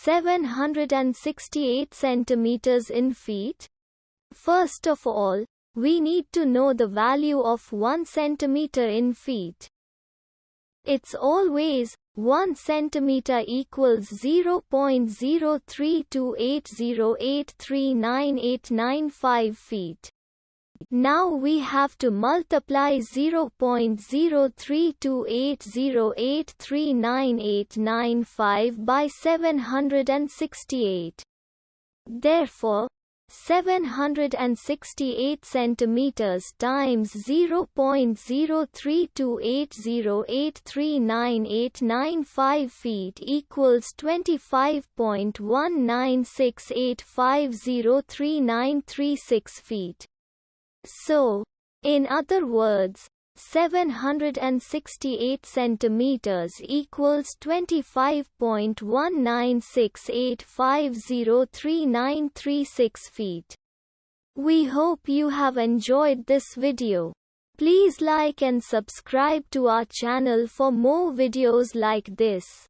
768 centimeters in feet? First of all, we need to know the value of 1 centimeter in feet. It's always 1 centimeter equals 0.03280839895 feet. Now we have to multiply 0.03280839895 by 768. Therefore, 768 centimeters times 0.03280839895 feet equals 25.1968503936 feet. So, in other words, 768 centimeters equals 25.1968503936 feet. We hope you have enjoyed this video. Please like and subscribe to our channel for more videos like this.